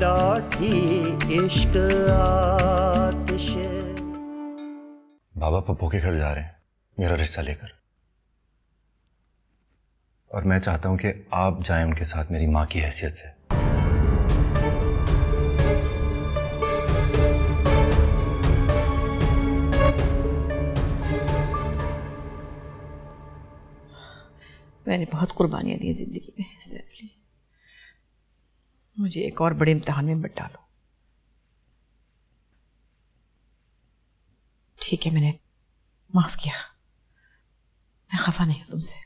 डाठी इश्क आतिश। बाबा पप्पू के घर जा रहे हैं मेरा रिश्ता लेकर, और मैं चाहता हूं कि आप जाएं उनके साथ मेरी मां की हैसियत से। मैंने बहुत कुर्बानियां दी जिंदगी में ज़ैन अली, मुझे एक और बड़े इम्तिहान में मत डालो। ठीक है, मैंने माफ किया, मैं खफा नहीं हूं तुमसे,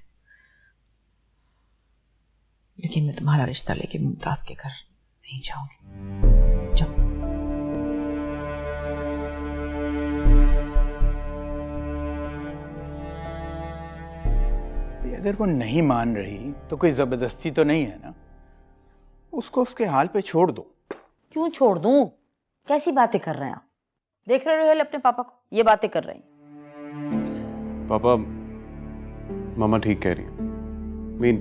लेकिन मैं तुम्हारा रिश्ता लेके मुमताज के घर नहीं जाऊंगी। जाओ। अगर वो नहीं मान रही तो कोई जबरदस्ती तो नहीं है ना, उसको उसके हाल पे छोड़ दो। क्यों छोड़ दूं? कैसी बातें कर रहे हैं आप? देख रहे हो अपने पापा को, ये बातें कर रहे हैं। पापा, मामा ठीक कह रही है। मीन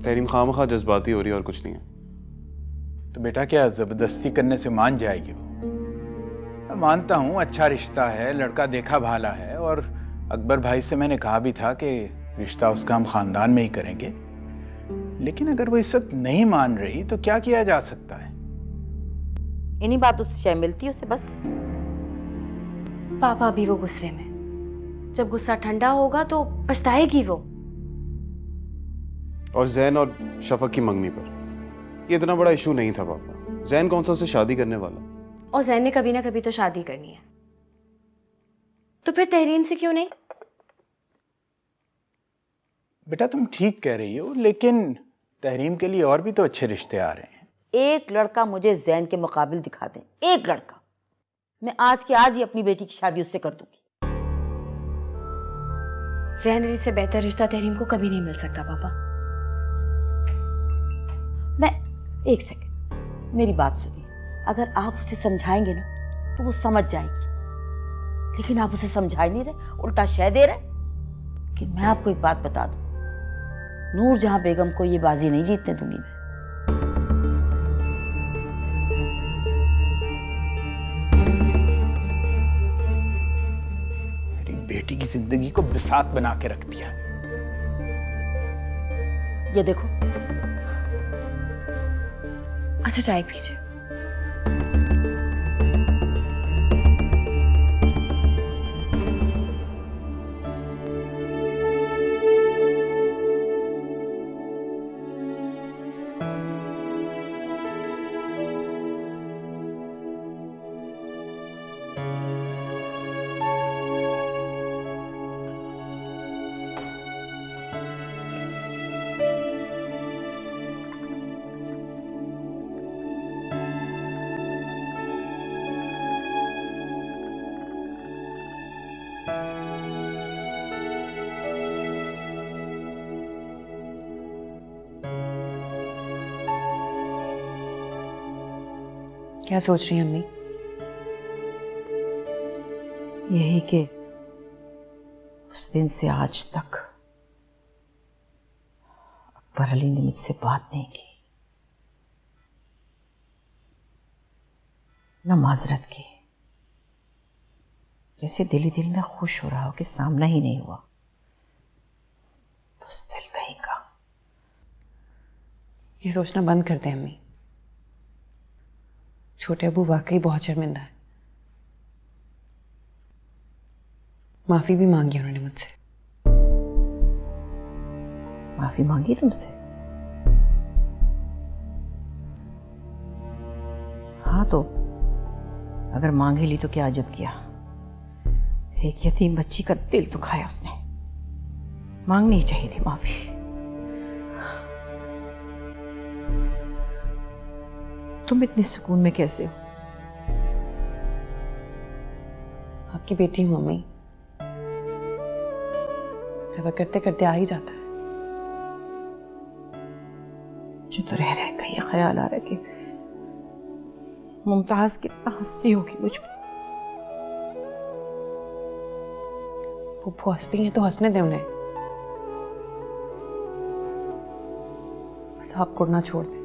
तहरीम खामखा जज्बाती हो रही है और कुछ नहीं है। तो बेटा क्या जबरदस्ती करने से मान जाएगी वो? मैं मानता हूँ अच्छा रिश्ता है, लड़का देखा भाला है, और अकबर भाई से मैंने कहा भी था कि रिश्ता उसका हम खानदान में ही करेंगे, लेकिन अगर वो इस वक्त नहीं मान रही तो क्या किया जा सकता है? इन्हीं बातों से शय मिलती है उसे बस। पापा भी वो गुस्से में, जब गुस्सा ठंडा होगा तो पछताएगी वो। और जैन और शफक की मंगनी पर ये इतना बड़ा इशू नहीं था पापा। जैन कौन सा उससे शादी करने वाला, और जैन ने कभी ना कभी तो शादी करनी है, तो फिर तहरीम से क्यों नहीं? बेटा तुम ठीक कह रही हो, लेकिन तहरीम के लिए और भी तो अच्छे रिश्ते आ रहे हैं। एक लड़का मुझे जैन के मुकाबिल दिखा दें, एक लड़का, मैं आज के आज ही अपनी बेटी की शादी उससे कर दूंगी। जैन अली से बेहतर रिश्ता तहरीम को कभी नहीं मिल सकता पापा। मैं एक सेकंड, मेरी बात सुनिए। अगर आप उसे समझाएंगे ना तो वो समझ जाएगी, लेकिन आप उसे समझा ही नहीं रहे, उल्टा शय दे रहे। कि मैं आपको एक बात बता दूं, नूरजहां बेगम को ये बाजी नहीं जीतने दूंगी मैं। मेरी बेटी की जिंदगी को बिसात बना के रख दिया। ये देखो। अच्छा चाय पीजिए। क्या सोच रही हैं अम्मी? यही कि उस दिन से आज तक अकबर अली ने मुझसे बात नहीं की, न माजरत की, जैसे दिल ही दिल में खुश हो रहा हो कि सामना ही नहीं हुआ। बुज़दिल कहीं का। ये सोचना बंद कर दें अम्मी। छोटे अबू वाकई बहुत शर्मिंदा है। माफी भी मांगी उन्होंने मुझसे। माफी मांगी तुमसे? हाँ, तो अगर मांग ही ली तो क्या अजब किया। एक यतीम बच्ची का दिल दुखाया उसने, मांगनी ही चाहिए थी माफी। तुम इतने सुकून में कैसे हो? आपकी बेटी हूं अम्मी, सबर करते करते आ ही जाता है। जो तो रह रहे का ये ख्याल आ रहा है कि मुमताज कितना हंसती होगी मुझ पर। फूफू हंसती हैं तो हंसने दें उन्हें, बस आप कुड़ना छोड़ दें।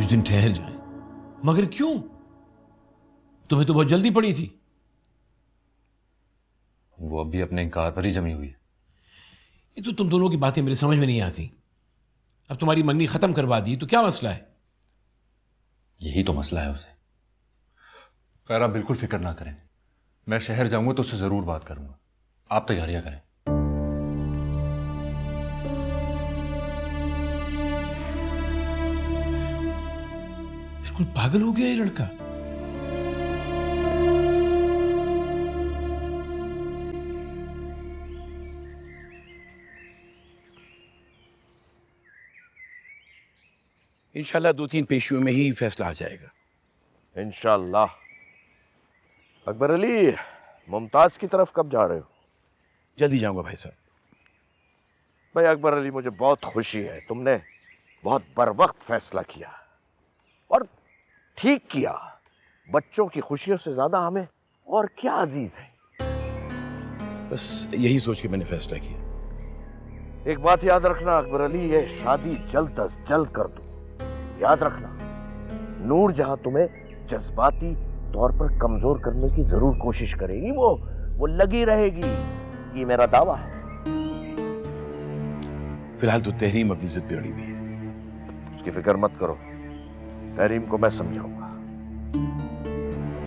कुछ दिन ठहर जाएं। मगर क्यों? तुम्हें तो बहुत जल्दी पड़ी थी। वो अभी अपने इनकार पर ही जमी हुई है। ये तो तुम दोनों की बातें मेरे समझ में नहीं आती। अब तुम्हारी मंगनी खत्म करवा दी तो क्या मसला है? यही तो मसला है उसे। खैर, आप बिल्कुल फिक्र ना करें, मैं शहर जाऊंगा तो उससे जरूर बात करूंगा। आप तैयारियां करें। बिल्कुल पागल हो गया ये लड़का। इंशाल्लाह 2-3 पेशियों में ही फैसला आ जाएगा। इंशाल्लाह। अकबर अली, मुमताज की तरफ कब जा रहे हो? जल्दी जाऊंगा भाई साहब। भाई अकबर अली, मुझे बहुत खुशी है, तुमने बहुत बरवक्त फैसला किया और ठीक किया। बच्चों की खुशियों से ज्यादा हमें और क्या अजीज है। बस यही सोच के मैंने फैसला किया। एक बात याद रखना अकबर अली, ये शादी जल्द अज जल्द कर दो। याद रखना, नूर जहां तुम्हें जज्बाती तौर पर कमजोर करने की जरूर कोशिश करेगी, वो लगी रहेगी, ये मेरा दावा है। फिलहाल तो तहरीम अपनी जिद पे अड़ी हुई है। उसकी फिक्र मत करो, तहरीम को मैं समझाऊंगा।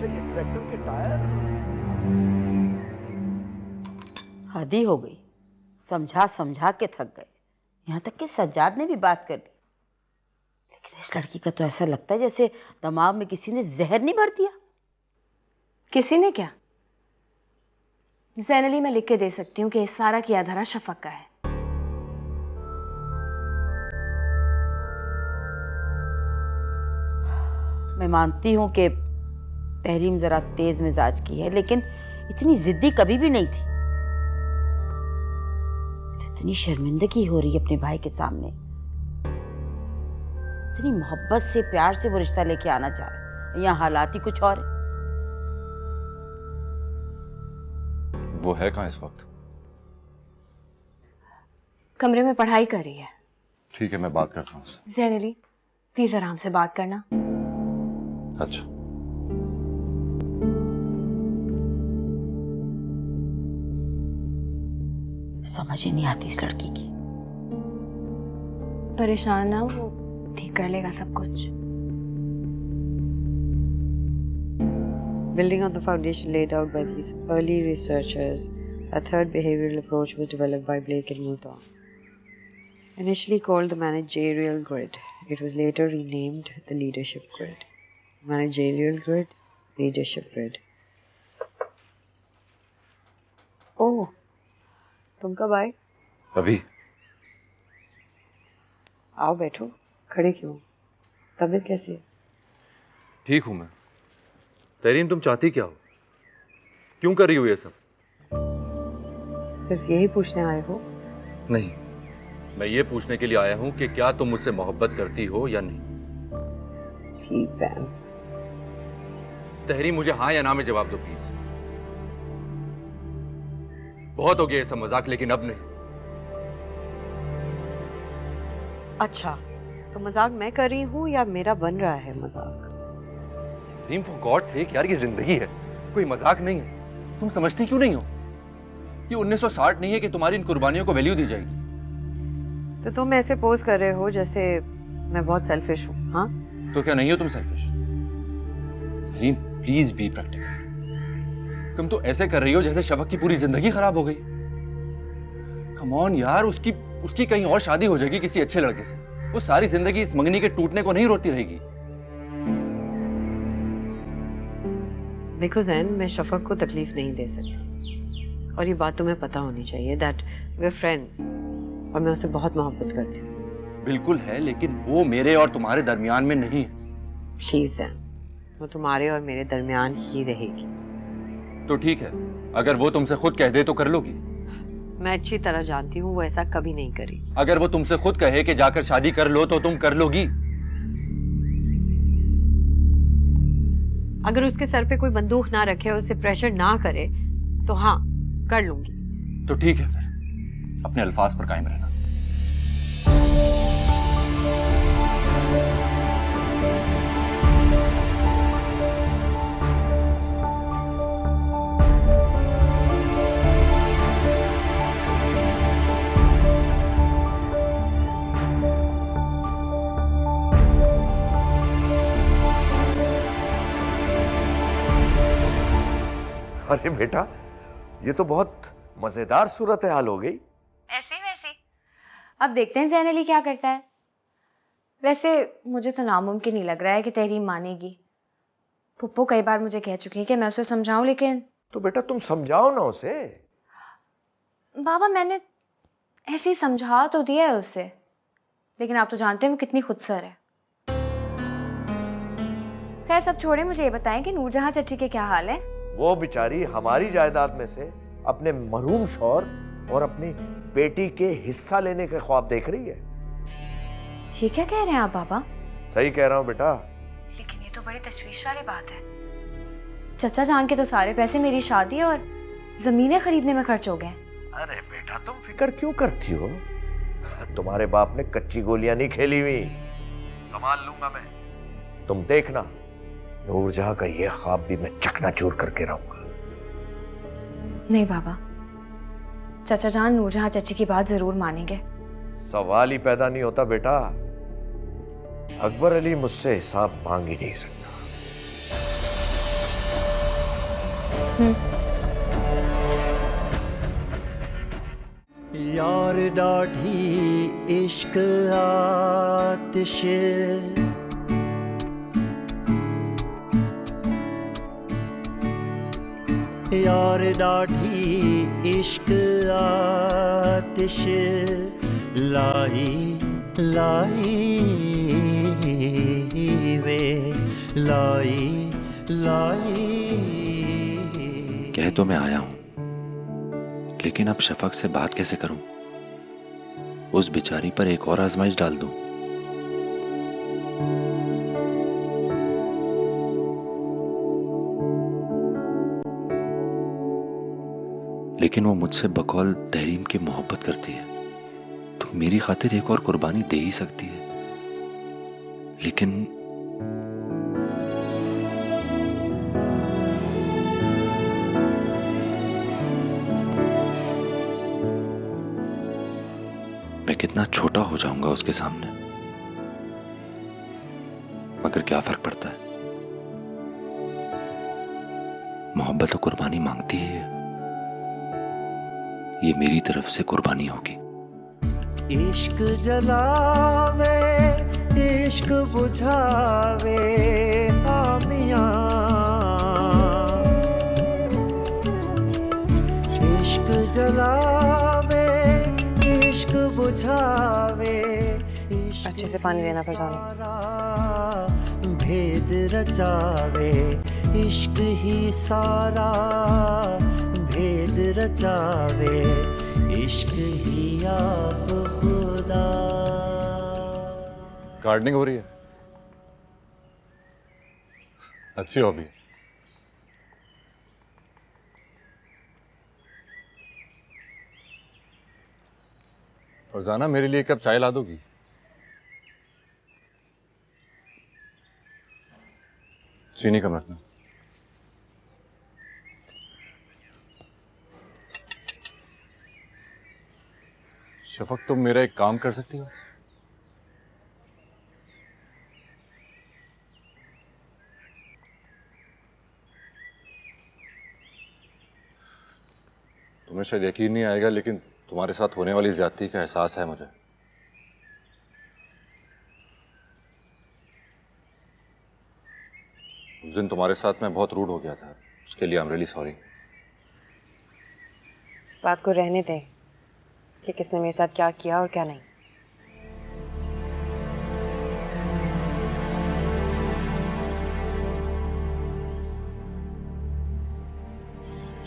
ये ट्रैक्टर के टायर हद ही हो गई, समझा समझा के थक गए। यहाँ तक कि सज्जाद ने भी बात कर ली, लेकिन इस लड़की का तो ऐसा लगता है जैसे दिमाग में किसी ने जहर नहीं भर दिया। किसी ने क्या? ज़ैन अली, मैं लिख के दे सकती हूँ कि इस सारा की आधारा शफक का है। मैं मानती हूँ कि तहरीम जरा तेज मिजाज की है, लेकिन इतनी जिद्दी कभी भी नहीं थी। इतनी शर्मिंदगी हो रही है अपने भाई के सामने। इतनी मोहब्बत से, प्यार से वो रिश्ता लेके आना चाह रहे, यहाँ हालात ही कुछ और है। वो है कहाँ इस वक्त? कमरे में पढ़ाई कर रही है। ठीक है, मैं बात करता हूँ उससे। ज़ैन अली, प्लीज आराम से बात करना। अच्छा। समझ ही नहीं आती इस लड़की की। परेशान ना, वो ठीक कर लेगा सब कुछ। Building on the foundation laid out by these early researchers, a third behavioral approach was developed by Blake and Moulton. Initially called the managerial grid, it was later renamed the leadership grid. Managerial grid, leadership grid. Oh, तुम कब आए? अभी। आओ बैठो, खड़े क्यों? तबीयत कैसी है? ठीक हूं मैं। तहरीम, तुम चाहती क्या हो? क्यों कर रही हो ये सब? सिर्फ यही पूछने आए हो? नहीं, मैं ये पूछने के लिए आया हूं कि क्या तुम मुझसे मोहब्बत करती हो या नहीं। Please Sam. तहरीम, मुझे हाँ या ना में जवाब दो प्लीज। बहुत हो गया ये सब मजाक, लेकिन अब नहीं। अच्छा, तो मजाक मैं कर रही हूँ या मेरा बन रहा है मजाक? तहरीम, फॉर गॉड सेक यार, ये जिंदगी है, कोई मजाक नहीं है। तुम समझती क्यों नहीं हो? ये 1960 नहीं है कि तुम्हारी इन कुर्बानियों को वैल्यू दी जाएगी। तो तुम ऐसे पोज कर रहे हो जैसे मैं बहुत सेल्फिश हूँ, हाँ? तो क्या नहीं हो तुम selfish? Tahreem, please be practical. तुम तो ऐसे कर रही हो जैसे शफक की पूरी जिंदगी खराब हो गई। कम ऑन यार, उसकी कहीं और शादी हो जाएगी किसी अच्छे लड़के से। वो सारी जिंदगी इस मंगनी के टूटने को नहीं रोती रहेगी। देखो जैन, मैं शफक को तकलीफ नहीं दे सकती, और ये बात तुम्हें पता होनी चाहिए दैट वी आर फ्रेंड्स, और मैं उससे बहुत मोहब्बत करती हूँ। बिल्कुल है, लेकिन वो मेरे और तुम्हारे दरमियान में नहीं है। प्लीज जैन, वो तुम्हारे और मेरे दरमियान ही रहेगी। तो ठीक है, अगर वो तुमसे खुद कह दे तो कर लोगी? मैं अच्छी तरह जानती हूँ वो ऐसा कभी नहीं करेगी। अगर वो तुमसे खुद कहे कि जाकर शादी कर लो तो तुम कर लोगी? अगर उसके सर पे कोई बंदूक ना रखे और उसे प्रेशर ना करे तो हाँ, कर लूंगी। तो ठीक है, फिर अपने अल्फाज पर कायम रहना। अरे बेटा, ये तो बहुत मजेदार सूरत हाल हो गई। ऐसे वैसे अब देखते हैं ज़ैन अली क्या करता है। वैसे मुझे तो नामुमकिन ही लग रहा है कि तहरीम मानेगी। पुप्पो कई बार मुझे कह चुकी है कि मैं उसे समझाऊं, लेकिन तो बेटा तुम समझाओ ना उसे। बाबा मैंने ऐसे ही समझा तो दिया है उसे, लेकिन आप तो जानते हैं वो कितनी खुदसर है। खैर सब छोड़े, मुझे ये बताएं कि नूरजहां चची के क्या हाल है। वो बेचारी हमारी जायदाद में से अपने मरहूम शौहर और अपनी बेटी के हिस्सा लेने के ख्वाब देख रही है। ये क्या कह रहे हैं आप बाबा? सही कह रहा हूँ बेटा। लेकिन ये तो बड़ी तशवीश वाली बात है। चचा जान के तो सारे पैसे मेरी शादी और जमीनें खरीदने में खर्च हो गए। अरे बेटा तुम फिक्र क्यों करती हो? तुम्हारे बाप ने कच्ची गोलियां नहीं खेली हुई, संभाल लूंगा मैं। तुम देखना, नूरजहां का ये ख्वाब भी मैं चकनाचूर करके रहूंगा। नहीं बाबा, चाचा जान नूरजहां चची की बात जरूर मानेंगे। सवाल ही पैदा नहीं होता बेटा। अकबर अली मुझसे हिसाब मांग ही नहीं सकता। यार डाढ़ी इश्क आतिश, यार डाढ़ी इश्क आतिश, लाई लाई वे लाई लाई। कह तो मैं आया हूं, लेकिन अब शफक से बात कैसे करूं? उस बेचारी पर एक और आजमाइश डाल दूं। लेकिन वो मुझसे बकौल तहरीम की मोहब्बत करती है, तो मेरी खातिर एक और कुर्बानी दे ही सकती है। लेकिन मैं कितना छोटा हो जाऊंगा उसके सामने, मगर क्या फर्क पड़ता है? मोहब्बत तो कुर्बानी मांगती ही है। ये मेरी तरफ से कुर्बानी होगी। इश्क जलावे इश्क बुझावे आमियां, इश्क जलावे इश्क बुझावे, अच्छे से पानी लेना फरजाना। भेद रचावे इश्क ही सारा, भेद रचावे इश्क ही आप खुदा। गार्डनिंग हो रही है, अच्छी हॉबी है। फरजाना मेरे लिए एक कप चाय ला दोगी? चीनी कम रखना। शफक तुम मेरा एक काम कर सकती हो? तुम्हें शायद यकीन नहीं आएगा, लेकिन तुम्हारे साथ होने वाली ज्यादती का एहसास है मुझे। उस दिन तुम्हारे साथ मैं बहुत रूड हो गया था, उसके लिए आई एम रियली सॉरी। इस बात को रहने दें कि किसने मेरे साथ क्या किया और क्या नहीं।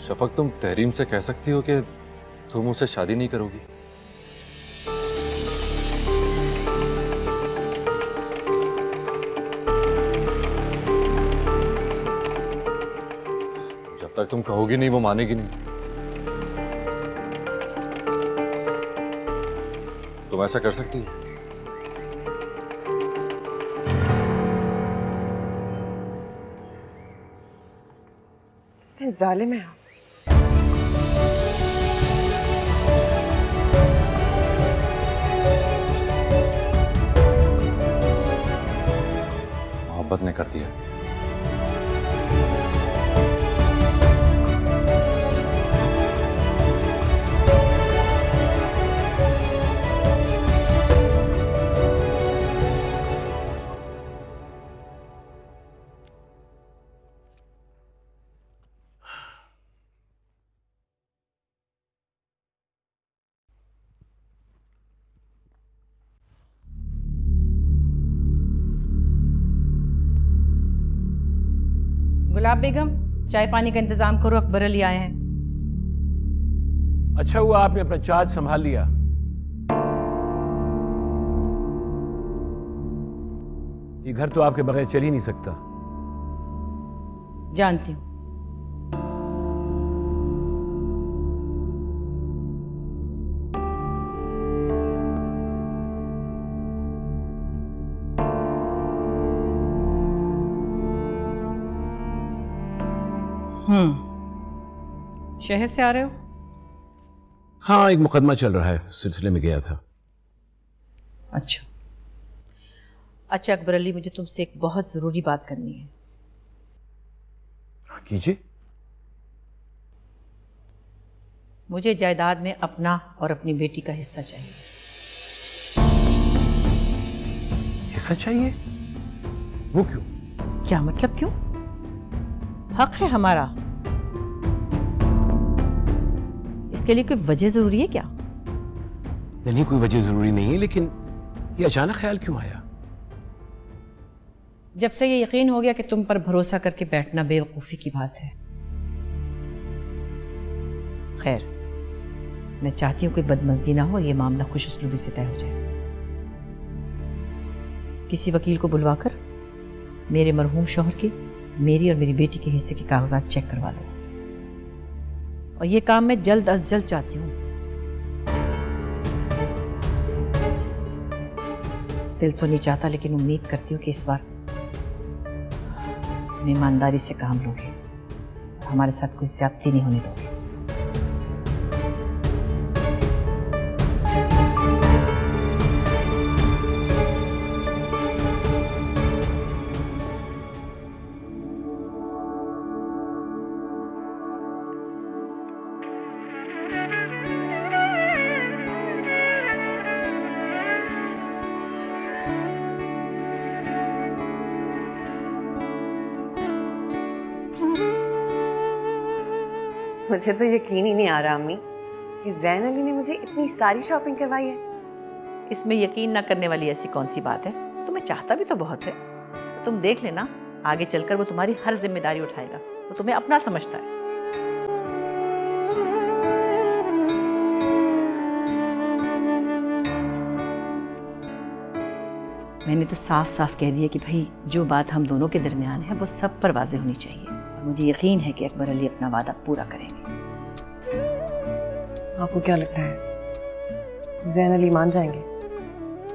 शफक तुम तहरीम से कह सकती हो कि तुम मुझसे शादी नहीं करोगी? जब तक तुम कहोगी नहीं वो मानेगी नहीं। तुम ऐसा कर सकती हो? जालिम है आप। मोहब्बत ने कर दिया। गुलाब बेगम, चाय पानी का इंतजाम करो, अकबर अली आए हैं। अच्छा हुआ आपने अपना चार्ज संभाल लिया। ये घर तो आपके बगैर चल ही नहीं सकता। जानती हूँ। शहर से आ रहे हो? हाँ, एक मुकदमा चल रहा है, सिलसिले में गया था। अच्छा अच्छा अकबर अली, मुझे तुमसे एक बहुत जरूरी बात करनी है। कीजिए। मुझे जायदाद में अपना और अपनी बेटी का हिस्सा चाहिए। हिस्सा चाहिए? वो क्यों? क्या मतलब क्यों? हक है हमारा। इसके लिए कोई वजह जरूरी है क्या? नहीं, कोई वजह जरूरी नहीं है, लेकिन ये अचानक ख्याल क्यों आया? जब से ये यकीन हो गया कि तुम पर भरोसा करके बैठना बेवकूफ़ी की बात है। खैर, मैं चाहती हूँ कोई बदमज़गी ना हो, ये मामला खुश उसलूबी से तय हो जाए। किसी वकील को बुलवाकर मेरे मरहूम शौहर के, मेरी और मेरी बेटी के हिस्से के कागजात चेक करवा लो। और ये काम मैं जल्द अज जल्द चाहती हूँ। दिल तो नहीं चाहता, लेकिन उम्मीद करती हूँ कि इस बार ईमानदारी से काम लोगे और हमारे साथ कोई ज्यादती नहीं होने दोगे। मुझे तो यकीन ही नहीं आ रहा अम्मी कि ज़ैन अली ने मुझे इतनी सारी शॉपिंग करवाई है। इसमें यकीन ना करने वाली ऐसी कौन सी बात है? तुम्हें चाहता भी तो बहुत है। तुम देख लेना, आगे चलकर वो तुम्हारी हर जिम्मेदारी उठाएगा। वो तुम्हें अपना समझता है। मैंने तो साफ साफ कह दिया कि भाई जो बात हम दोनों के दरमियान है वो सब पर वाज़ेह होनी चाहिए। और मुझे यकीन है कि अकबर अली अपना वादा पूरा करेंगे। आपको क्या लगता है ज़ैन अली मान जाएंगे?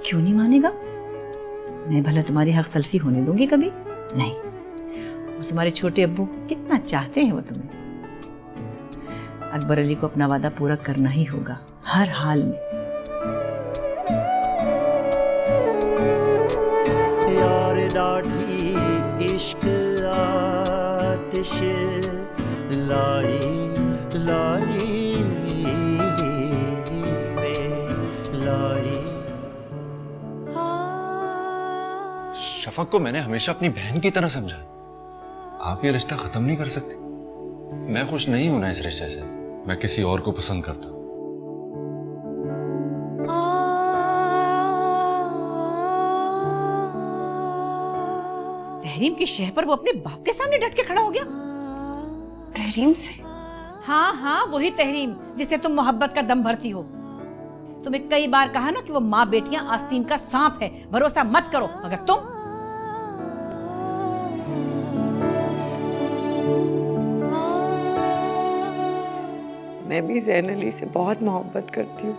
क्यों नहीं मानेगा? मैं भला तुम्हारी हक तलफी होने दूंगी कभी? नहीं। और तुम्हारे छोटे अब्बू कितना चाहते हैं वो तुम्हें। अकबर अली को अपना वादा पूरा करना ही होगा, हर हाल में। यार डाढ़ी इश्क आतिश लाई लाई वे लाई। शफक को मैंने हमेशा अपनी बहन की तरह समझा। आप ये रिश्ता खत्म नहीं कर सकते। मैं खुश नहीं हूं ना इस रिश्ते से। मैं किसी और को पसंद करता हूं। तहरीम की शह पर वो अपने बाप के सामने डट के खड़ा हो गया। तहरीम से? हाँ हाँ, वही तहरीम जिससे तुम मोहब्बत का दम भरती हो। तुम्हें कई बार कहा ना कि वो माँ बेटियां आस्तीन का सांप है, भरोसा मत करो। मगर तुम मैं भी ज़ैन अली से बहुत मोहब्बत करती हूँ,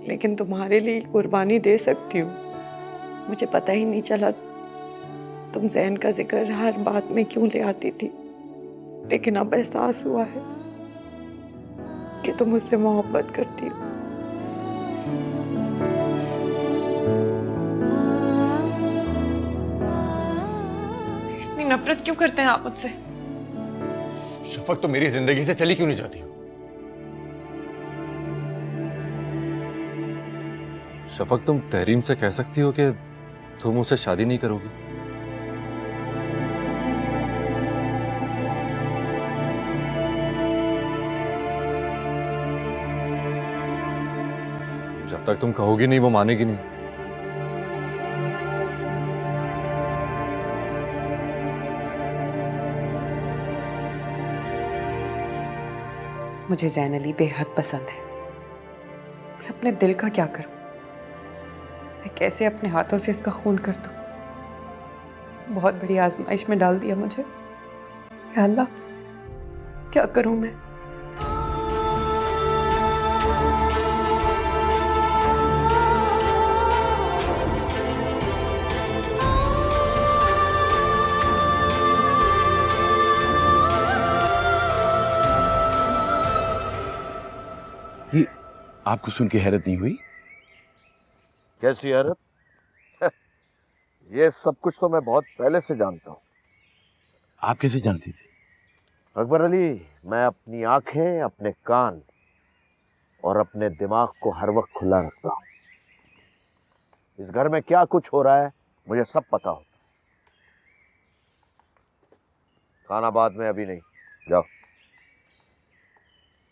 लेकिन तुम्हारे लिए कुर्बानी दे सकती हूँ। मुझे पता ही नहीं चला तुम ज़ैन का जिक्र हर बात में क्यों ले आती थी, लेकिन अब एहसास हुआ है कि तुम मुझसे मोहब्बत करती हो। इतनी नफरत क्यों करते हैं आप मुझसे? शफक तो मेरी जिंदगी से चली क्यों नहीं जाती हो? शफक, तुम तहरीम से कह सकती हो कि तुम उससे शादी नहीं करोगी? जब तक तुम कहोगी नहीं वो मानेगी नहीं। मुझे ज़ैन अली बेहद पसंद है। मैं अपने दिल का क्या करूं? मैं कैसे अपने हाथों से इसका खून कर दूं? बहुत बड़ी आजमाइश में डाल दिया मुझे। या अल्लाह, क्या करूं मैं? ये आपको सुन के हैरत नहीं हुई? कैसी हैरत? ये सब कुछ तो मैं बहुत पहले से जानता हूँ। आप कैसे जानती थी? अकबर अली, मैं अपनी आंखें, अपने कान और अपने दिमाग को हर वक्त खुला रखता हूँ। इस घर में क्या कुछ हो रहा है मुझे सब पता होता। खाना बाद में, अभी नहीं, जाओ।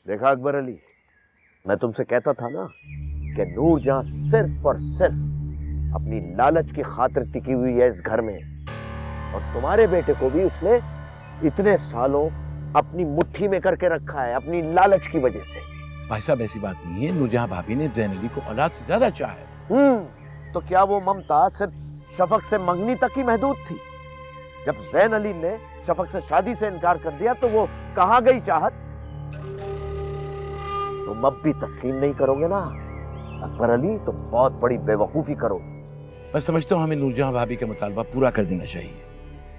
देखा अकबर अली, मैं तुमसे कहता था ना कि नूरजहां सिर्फ और सिर्फ अपनी लालच की खातिर टिकी हुई है इस घर में, और तुम्हारे बेटे को भी उसने इतने सालों अपनी मुट्ठी में करके रखा है अपनी लालच की वजह से। भाई साहब, ऐसी बात नहीं है। नूरजहां भाभी ने ज़ैन अली को औलाद से ज्यादा चाहा है। तो क्या वो ममता सिर्फ शफक से मंगनी तक ही महदूद थी? जब ज़ैन अली ने शफक से शादी से इनकार कर दिया तो वो कहां गई चाहत? तुम अब भी तस्लीम नहीं करोगे ना अकबर अली, तो बहुत बड़ी बेवकूफी करोगे। मैं समझता हूँ हमें नूरजहां भाभी का मुतालबा पूरा कर देना चाहिए।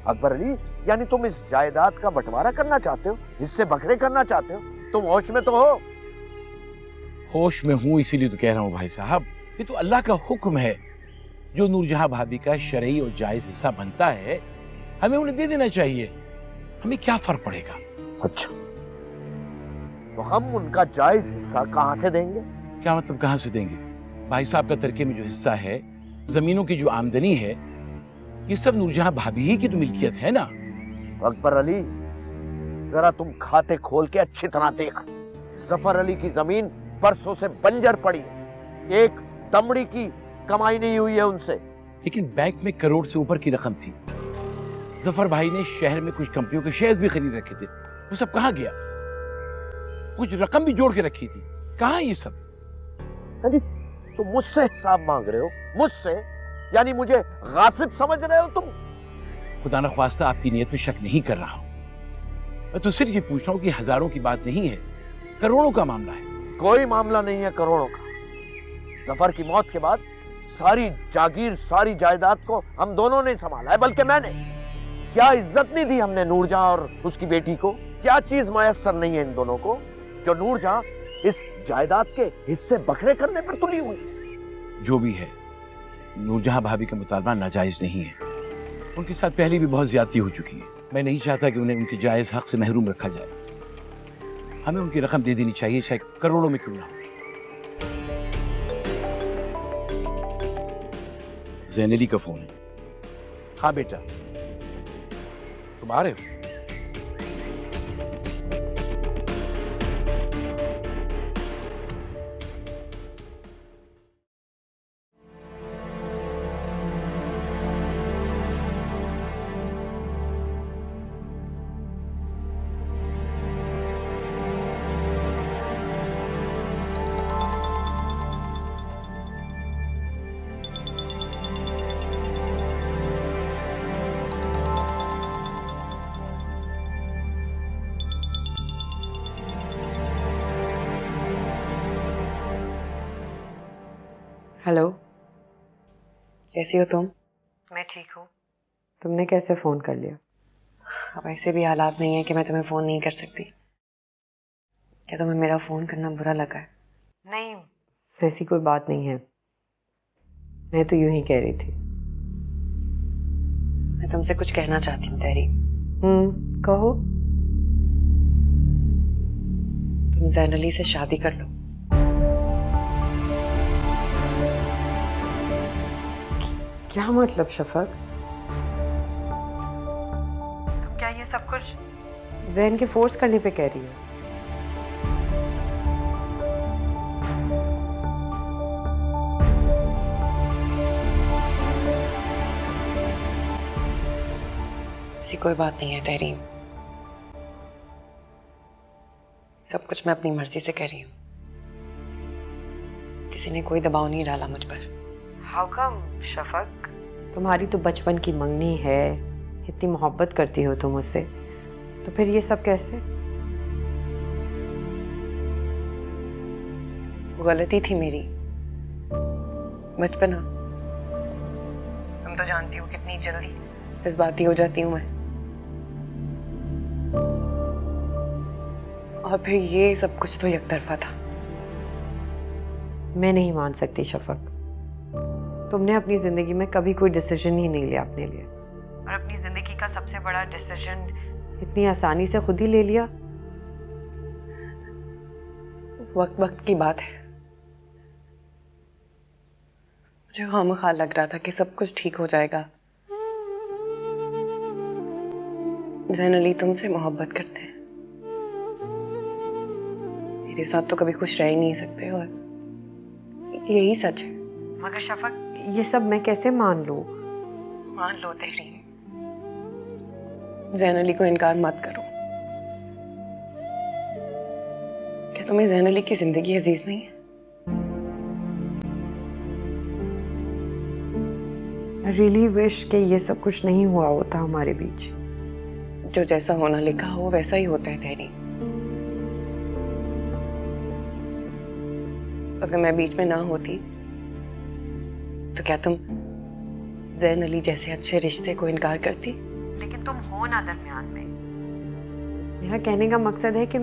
अकबर अली, यानी तुम इस जायदाद का बंटवारा करना चाहते हो, हिस्से बखरे करना चाहते हो? तुम होश में तो हो? होश में हूँ, इसीलिए तो कह रहा हूँ भाई साहब, ये तो अल्लाह का हुक्म है। जो नूरजहां भाभी का शरई और जायज हिस्सा बनता है हमें उन्हें दे देना चाहिए। हमें क्या फर्क पड़ेगा? अच्छा, तो हम उनका जायज हिस्सा कहां से देंगे? क्या मतलब कहां से देंगे? भाई साहब का तरके में जो हिस्सा है, जमीनों की जो आमदनी है, ये सब नूरजहां भाभी ही की तो मिल्कियत है ना। अकबर अली, जरा तुम खाते खोल के अच्छी तरह देख। जफर अली की जमीन परसों से बंजर पड़ी है, एक दमड़ी की कमाई नहीं हुई है उनसे। लेकिन बैंक में करोड़ से ऊपर की रकम थी। जफर भाई ने शहर में कुछ कंपनियों के शेयर्स भी खरीद रखे थे, वो सब कहां गया? कुछ रकम भी जोड़ के रखी थी, कहां ये सब? अरे तुम मुझसे हिसाब मांग रहे हो? मुझसे? यानी मुझे गासिब समझ रहे हो तुम? खुदा न ख्वास्ता आपकी नीयत में शक नहीं कर रहा हूं। मैं तो सिर्फ ये पूछ रहा हूं कि हजारों की बात नहीं है, करोड़ों का मामला है। कोई मामला नहीं है करोड़ों का। जफर की मौत के बाद सारी जागीर, सारी जायदाद को हम दोनों ने संभाला है, बल्कि मैंने। क्या इज्जत नहीं दी हमने नूरजहां और उसकी बेटी को? क्या चीज मयसर नहीं है इन दोनों को जो नूरजहां इस जायदाद के हिस्से बखरे करने पर तुली हुई है? जो भी है, नूरजहां भाभी का मुतालबा नाजायज नहीं है। उनके साथ पहले भी बहुत ज्यादती हो चुकी है। मैं नहीं चाहता कि उन्हें उनके जायज हक से महरूम रखा जाए। हमें उनकी रकम दे देनी चाहिए, चाहे करोड़ों में क्यों ना हो। ज़ैन अली का फोन है। हाँ बेटा, तुम आ रहे हो? हेलो, कैसी हो तुम? मैं ठीक हूँ। तुमने कैसे फ़ोन कर लिया? अब ऐसे भी हालात नहीं है कि मैं तुम्हें फ़ोन नहीं कर सकती। क्या तुम्हें मेरा फ़ोन करना बुरा लगा है? नहीं, ऐसी कोई बात नहीं है। मैं तो यूं ही कह रही थी। मैं तुमसे कुछ कहना चाहती हूँ तहरीम। कहो। तुम ज़ैन अली से शादी कर लो। क्या मतलब शफक? तुम क्या ये सब कुछ ज़ैन के फोर्स करने पे कह रही हो? ऐसी कोई बात नहीं है तहरीम। सब कुछ मैं अपनी मर्जी से कर रही हूँ, किसी ने कोई दबाव नहीं डाला मुझ पर। How come Shafaq? तुम्हारी तो बचपन की मंगनी है, इतनी मोहब्बत करती हो तुम मुझसे, तो फिर ये सब कैसे? गलती थी मेरी, बचपना। तुम तो जानती हो कितनी जल्दी जज्बाती हो जाती हूँ मैं, और फिर ये सब कुछ तो एक तरफा था। मैं नहीं मान सकती शफक, तुमने अपनी जिंदगी में कभी कोई डिसीजन ही नहीं लिया अपने लिए, और अपनी जिंदगी का सबसे बड़ा डिसीजन इतनी आसानी से खुद ही ले लिया। वक्त वक्त की बात है, मुझे खामखा लग रहा था कि सब कुछ ठीक हो जाएगा। ज़ैन अली तुमसे मोहब्बत करते हैं, मेरे साथ तो कभी खुश रह ही नहीं सकते, और यही सच है। मगर शफक, ये सब मैं कैसे मान लूं? मान लो तहरीन, ज़ैन अली को इनकार मत करो। क्या तुम्हें ज़ैन अली की जिंदगी अजीज नहीं है? I really wish कि ये सब कुछ नहीं हुआ होता हमारे बीच। जो जैसा होना लिखा हो वैसा ही होता है तहरीन। अगर मैं बीच में ना होती तो क्या तुम ज़ैन अली जैसे अच्छे रिश्ते को इनकार करती? लेकिन तुम हो ना दरमियान में। मेरा कहने का मकसद है कि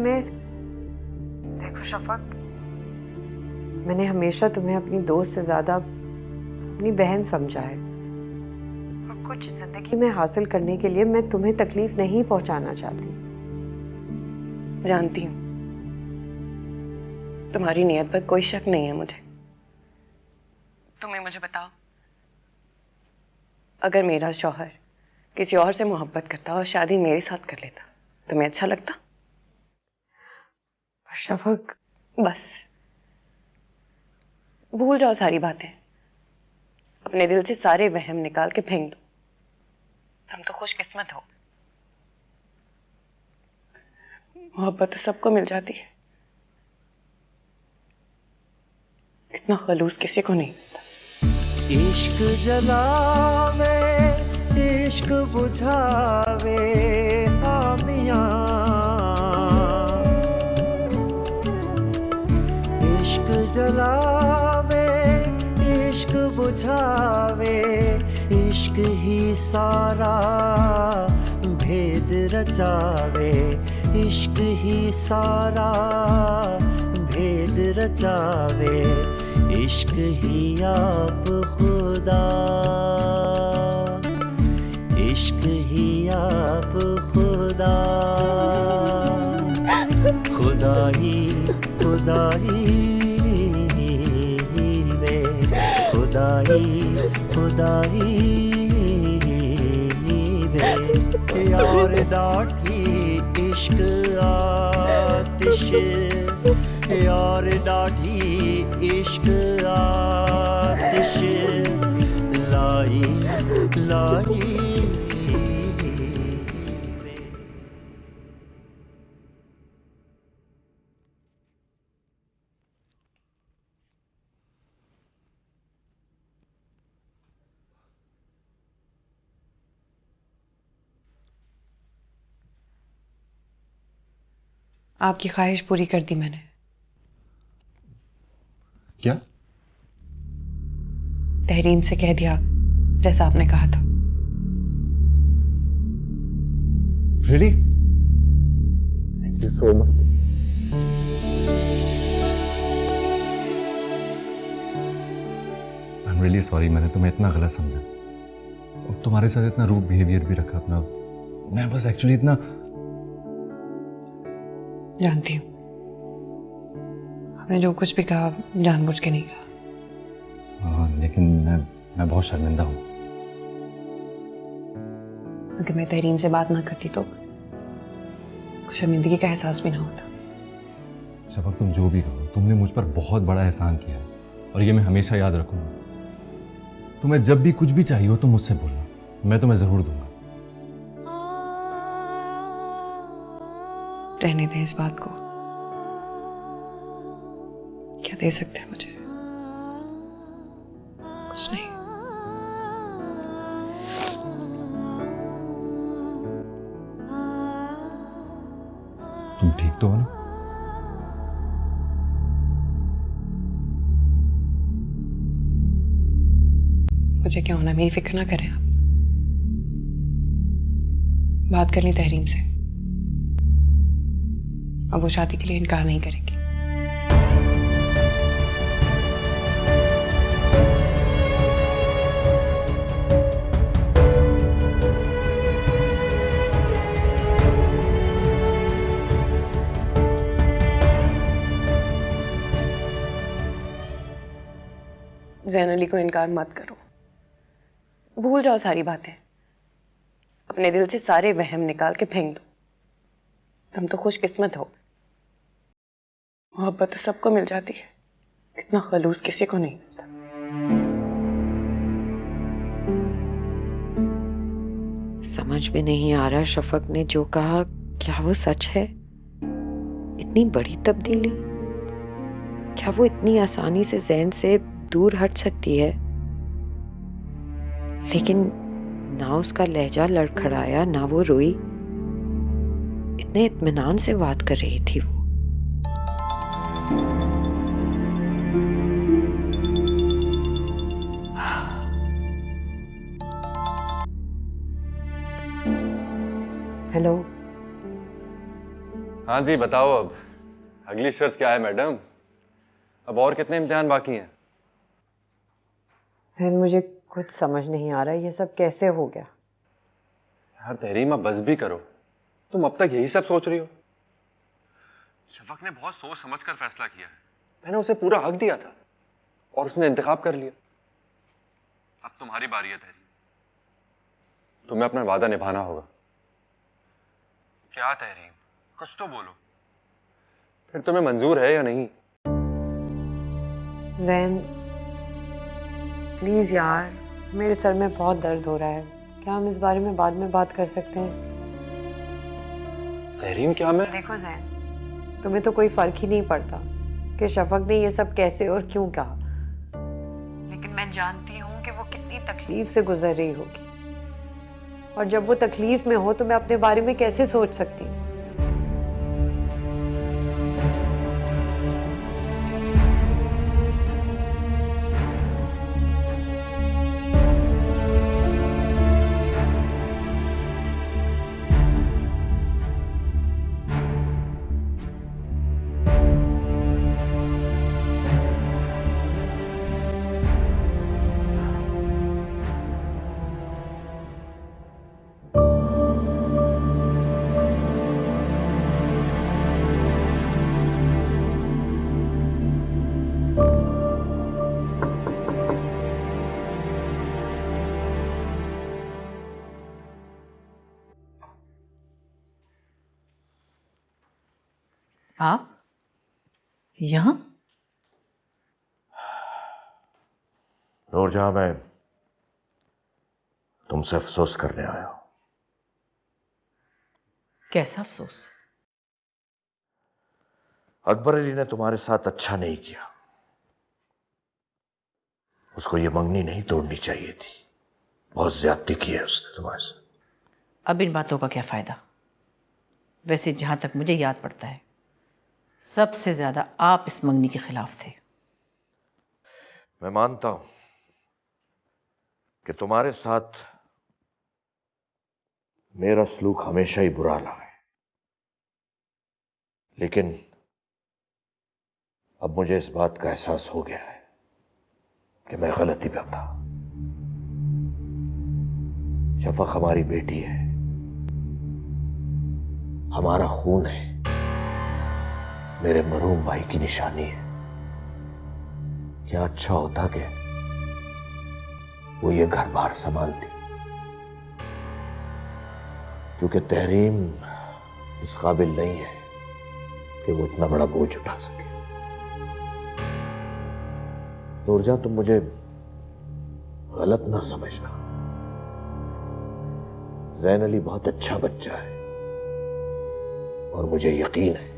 देखो शफक, मैंने हमेशा तुम्हें अपनी दोस्त से ज्यादा अपनी बहन समझा है, और कुछ जिंदगी में हासिल करने के लिए मैं तुम्हें तकलीफ नहीं पहुंचाना चाहती। जानती हूँ, तुम्हारी नियत पर कोई शक नहीं है मुझे। तुम्हें मुझे बताओ, अगर मेरा शौहर किसी और से मोहब्बत करता और शादी मेरे साथ कर लेता, तुम्हें अच्छा लगता? शफक, बस भूल जाओ सारी बातें, अपने दिल से सारे वहम निकाल के फेंक दो। तुम तो खुशकिस्मत हो, मोहब्बत तो सबको मिल जाती है, इतना खलूस किसी को नहीं मिलता। इश्क जलावे इश्क बुझावे हामियां, इश्क जलावे इश्क बुझावे, इश्क ही सारा भेद रचावे, इश्क ही सारा भेद रचावे, इश्क ही आप खुदा, इश्क ही आप खुदा, खुदाई खुदाई वे, खुदाई खुदाई वे, यार डाठी इश्क आतिश, यार डाठी इश्क आतिश, लाई लाई। आपकी ख्वाहिश पूरी कर दी मैंने। क्या? तहरीम से कह दिया जैसा आपने कहा था। Really? Thank you so much. I'm really sorry, मैंने तुम्हें इतना गलत समझा और तुम्हारे साथ इतना रूड बिहेवियर भी रखा अपना। मैं बस एक्चुअली इतना जानती हूँ, आपने जो कुछ भी कहा जानबूझ के नहीं कहा। हाँ, लेकिन मैं बहुत शर्मिंदा हूँ। अगर मैं तहरीम से बात ना करती तो शर्मिंदगी का एहसास भी ना होता। शफक, तुम जो भी कहो, तुमने मुझ पर बहुत बड़ा एहसान किया है और ये मैं हमेशा याद रखूंगा। तुम्हें जब भी कुछ भी चाहिए हो तो मुझसे बोलना, मैं तुम्हें जरूर दूंगा। रहने दें इस बात को, दे सकते हैं मुझे? कुछ नहीं। तुम ठीक तो हो ना? मुझे क्या होना, मेरी फिक्र ना करें आप। बात कर ली तहरीम से, अब वो शादी के लिए इनकार नहीं करेंगी। ज़ैन अली को इनकार मत करो, भूल जाओ सारी बातें, अपने दिल से सारे वहम निकाल के फेंक दो। तुम तो खुशकिस्मत हो, मोहब्बत तो सबको मिल जाती है, इतना खलूस किसी को नहीं मिलता। समझ में नहीं आ रहा शफक ने जो कहा क्या वो सच है? इतनी बड़ी तब्दीली, क्या वो इतनी आसानी से ज़ैन से दूर हट सकती है? लेकिन ना उसका लहजा लड़खड़ाया, ना वो रोई, इतने इत्मीनान से बात कर रही थी वो। हेलो। हाँ जी बताओ, अब अगली शर्त क्या है मैडम? अब और कितने इम्तिहान बाकी हैं? ज़ैन मुझे कुछ समझ नहीं आ रहा, ये सब कैसे हो गया? यार तहरीम अब बस भी करो, तुम अब तक यही सब सोच रही हो। शफक ने बहुत सोच समझ कर फैसला किया है, मैंने उसे पूरा हक दिया था और उसने इंतखाब कर लिया। अब तुम्हारी बारी है तहरीम, तुम्हें अपना वादा निभाना होगा। क्या तहरीम, कुछ तो बोलो, फिर तुम्हें मंजूर है या नहीं? ज़ैन प्लीज़ यार, मेरे सर में बहुत दर्द हो रहा है, क्या हम इस बारे में बाद में बात कर सकते हैं? तहरीम क्या मैं? देखो ज़ैन, तुम्हें तो कोई फर्क ही नहीं पड़ता कि शफक ने ये सब कैसे और क्यों कहा, लेकिन मैं जानती हूँ कि वो कितनी तकलीफ से गुजर रही होगी, और जब वो तकलीफ में हो तो मैं अपने बारे में कैसे सोच सकती हूँ? आप यहाँ? नूरजहां, मैं तुमसे अफसोस करने आया हूं। कैसा अफसोस? अकबर अली ने तुम्हारे साथ अच्छा नहीं किया, उसको ये मंगनी नहीं तोड़नी चाहिए थी, बहुत ज्यादती की है उसने तुम्हारे साथ। अब इन बातों का क्या फायदा? वैसे जहां तक मुझे याद पड़ता है, सबसे ज्यादा आप इस मंगनी के खिलाफ थे। मैं मानता हूं कि तुम्हारे साथ मेरा सलूक हमेशा ही बुरा रहा है, लेकिन अब मुझे इस बात का एहसास हो गया है कि मैं गलती पे था। शफक हमारी बेटी है, हमारा खून है, मेरे मरूम भाई की निशानी है। क्या अच्छा होता कि वो ये घर बार संभालती, क्योंकि तहरीम इस काबिल नहीं है कि वो इतना बड़ा बोझ उठा सके। नूरजहां, तुम मुझे गलत ना समझना, ज़ैन अली बहुत अच्छा बच्चा है और मुझे यकीन है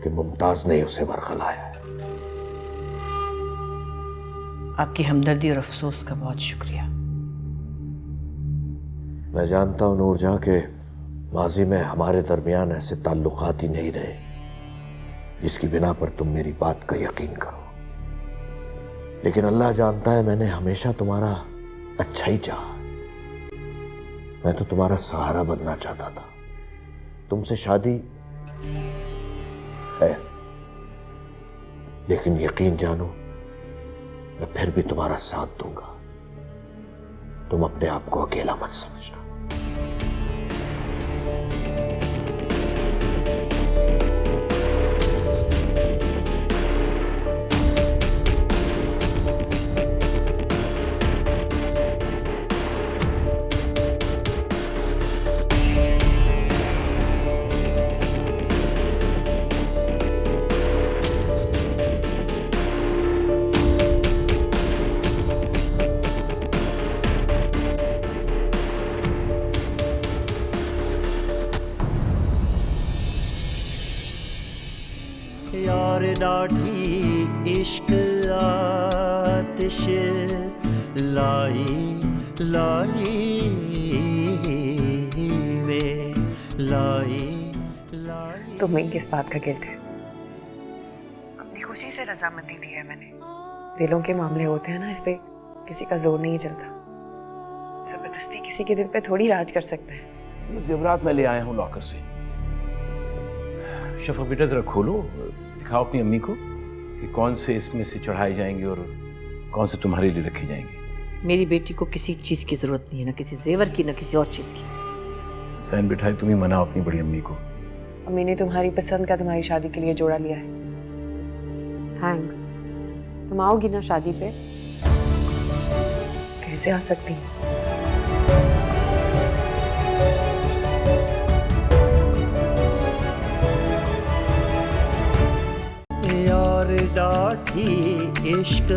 कि मुमताज ने उसे बरखलाया है। आपकी हमदर्दी और अफसोस का बहुत शुक्रिया। मैं जानता हूं नूरजहां के माजी में हमारे दरमियान ऐसे ताल्लुकात ही नहीं रहे जिसकी बिना पर तुम मेरी बात का यकीन करो, लेकिन अल्लाह जानता है मैंने हमेशा तुम्हारा अच्छा ही चाहा। मैं तो तुम्हारा सहारा बनना चाहता था। तुमसे शादी है, लेकिन यकीन जानो मैं फिर भी तुम्हारा साथ दूंगा। तुम अपने आप को अकेला मत समझना। यार डाढ़ी इश्क आतिश लाई लाई वे लाई लाई। तुम्हें किस बात का गिल्ट है? अपनी खुशी से रजामंदी दी है मैंने। दिलों के मामले होते हैं ना, इस पे किसी का जोर नहीं चलता। जबरदस्ती किसी के दिल पे थोड़ी राज कर सकते हैं। जेवरात मैं ले आया हूँ लॉकर से। शफा बेटा जरा खोलो, दिखाओ अपनी अम्मी को कि कौन से इसमें से चढ़ाए जाएंगे और कौन से तुम्हारे लिए रखे जाएंगे। मेरी बेटी को किसी चीज की जरूरत नहीं है, ना किसी जेवर की, ना किसी और चीज की। सैन बिठाई, तुम ही मनाओ अपनी बड़ी अम्मी को। अम्मी ने तुम्हारी पसंद का तुम्हारी शादी के लिए जोड़ा लिया है। थैंक्स। तुम आओगी ना शादी पे? कैसे आ सकती हूँ? यार डाढ़ी इश्क